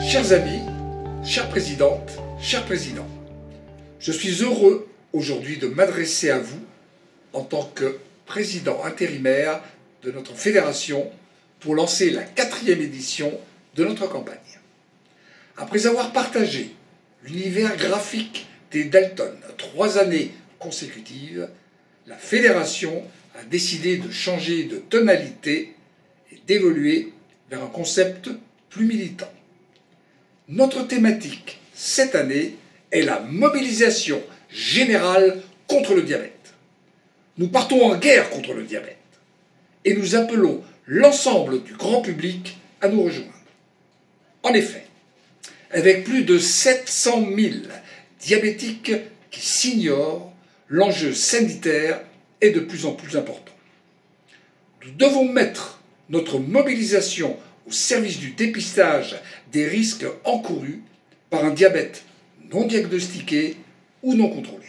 Chers amis, chères présidentes, chers présidents, je suis heureux aujourd'hui de m'adresser à vous en tant que président intérimaire de notre fédération pour lancer la 4e édition de notre campagne. Après avoir partagé l'univers graphique des Dalton 3 années consécutives, la fédération a décidé de changer de tonalité et d'évoluer vers un concept plus militant. Notre thématique cette année est la mobilisation générale contre le diabète. Nous partons en guerre contre le diabète et nous appelons l'ensemble du grand public à nous rejoindre. En effet, avec plus de 700 000 diabétiques qui s'ignorent, l'enjeu sanitaire est de plus en plus important. Nous devons mettre notre mobilisation au service du dépistage des risques encourus par un diabète non diagnostiqué ou non contrôlé.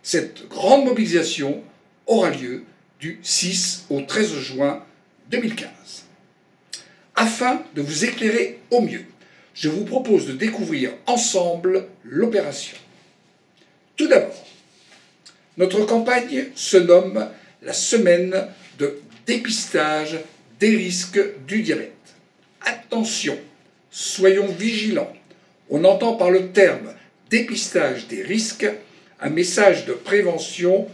Cette grande mobilisation aura lieu du 6 au 13 juin 2015. Afin de vous éclairer au mieux, je vous propose de découvrir ensemble l'opération. Tout d'abord, notre campagne se nomme la semaine de dépistage des risques du diabète. Attention, soyons vigilants. On entend par le terme dépistage des risques un message de prévention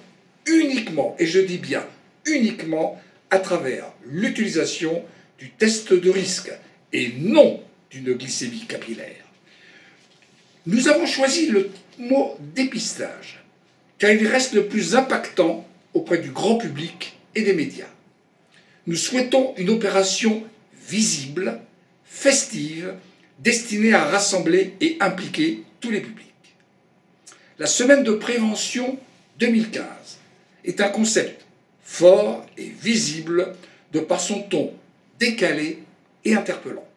uniquement, et je dis bien uniquement, à travers l'utilisation du test de risque et non d'une glycémie capillaire. Nous avons choisi le mot dépistage car il reste le plus impactant auprès du grand public et des médias. Nous souhaitons une opération visible, festive, destinée à rassembler et impliquer tous les publics. La semaine de prévention 2015 est un concept fort et visible de par son ton décalé et interpellant.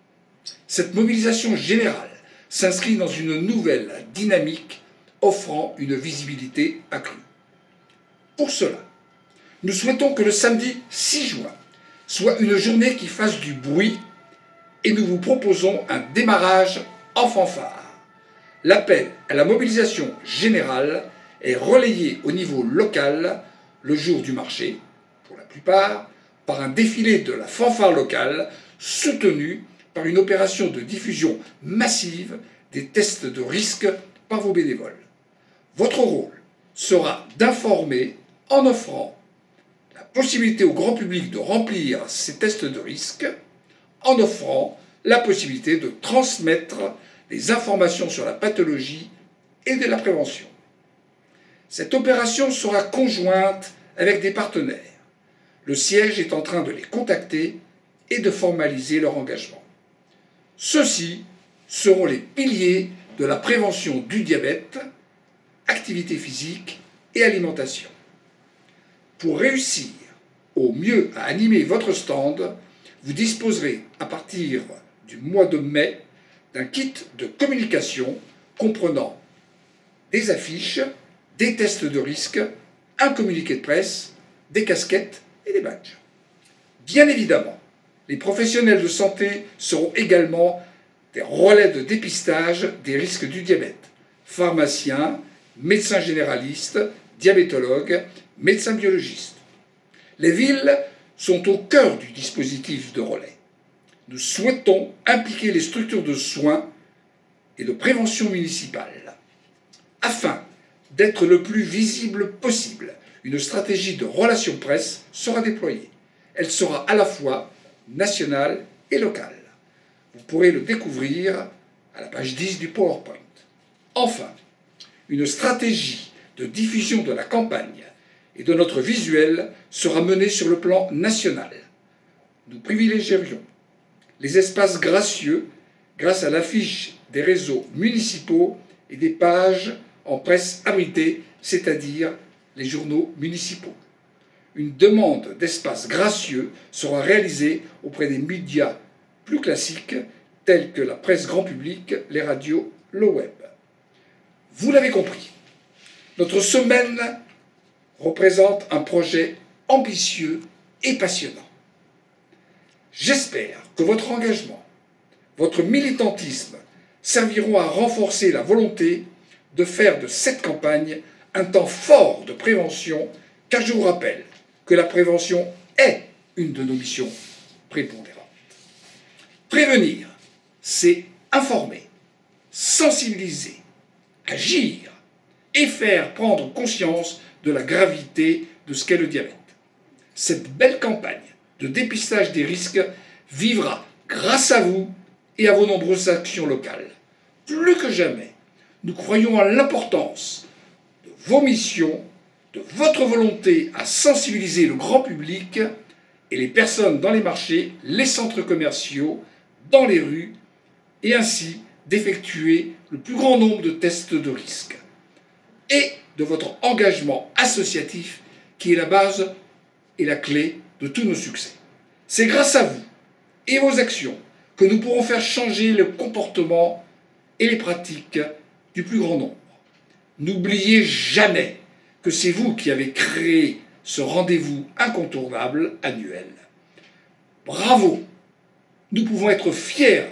Cette mobilisation générale s'inscrit dans une nouvelle dynamique offrant une visibilité accrue. Pour cela, nous souhaitons que le samedi 6 juin soit une journée qui fasse du bruit et nous vous proposons un démarrage en fanfare. L'appel à la mobilisation générale est relayé au niveau local le jour du marché, pour la plupart, par un défilé de la fanfare locale soutenu par une opération de diffusion massive des tests de risque par vos bénévoles. Votre rôle sera d'informer en offrant la possibilité au grand public de remplir ces tests de risque, en offrant la possibilité de transmettre les informations sur la pathologie et de la prévention. Cette opération sera conjointe avec des partenaires. Le siège est en train de les contacter et de formaliser leur engagement. Ceux-ci seront les piliers de la prévention du diabète, activité physique et alimentation. Pour réussir au mieux à animer votre stand, vous disposerez à partir du mois de mai d'un kit de communication comprenant des affiches, des tests de risque, un communiqué de presse, des casquettes et des badges. Bien évidemment, les professionnels de santé seront également des relais de dépistage des risques du diabète. Pharmaciens, médecins généralistes, diabétologues, médecins biologistes. Les villes sont au cœur du dispositif de relais. Nous souhaitons impliquer les structures de soins et de prévention municipales. Afin d'être le plus visible possible, une stratégie de relations presse sera déployée. Elle sera à la fois nationale et locale. Vous pourrez le découvrir à la page 10 du PowerPoint. Enfin, une stratégie de diffusion de la campagne et de notre visuel sera menée sur le plan national. Nous privilégierions les espaces gracieux grâce à l'affiche des réseaux municipaux et des pages en presse abritée, c'est-à-dire les journaux municipaux. Une demande d'espace gracieux sera réalisée auprès des médias plus classiques tels que la presse grand public, les radios, le web. Vous l'avez compris, notre semaine représente un projet ambitieux et passionnant. J'espère que votre engagement, votre militantisme serviront à renforcer la volonté de faire de cette campagne un temps fort de prévention, car je vous rappelle que la prévention est une de nos missions prépondérantes. Prévenir, c'est informer, sensibiliser, agir et faire prendre conscience de la gravité de ce qu'est le diabète. Cette belle campagne de dépistage des risques vivra grâce à vous et à vos nombreuses actions locales. Plus que jamais, nous croyons à l'importance de vos missions, de votre volonté à sensibiliser le grand public et les personnes dans les marchés, les centres commerciaux, dans les rues, et ainsi d'effectuer le plus grand nombre de tests de risque. Et de votre engagement associatif qui est la base et la clé de tous nos succès. C'est grâce à vous et vos actions que nous pourrons faire changer le comportement et les pratiques du plus grand nombre. N'oubliez jamais que c'est vous qui avez créé ce rendez-vous incontournable annuel. Bravo! Nous pouvons être fiers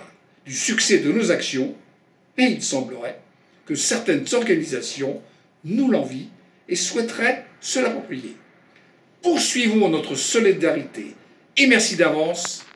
du succès de nos actions, mais il semblerait que certaines organisations nous l'envient et souhaiteraient se l'approprier. Poursuivons notre solidarité et merci d'avance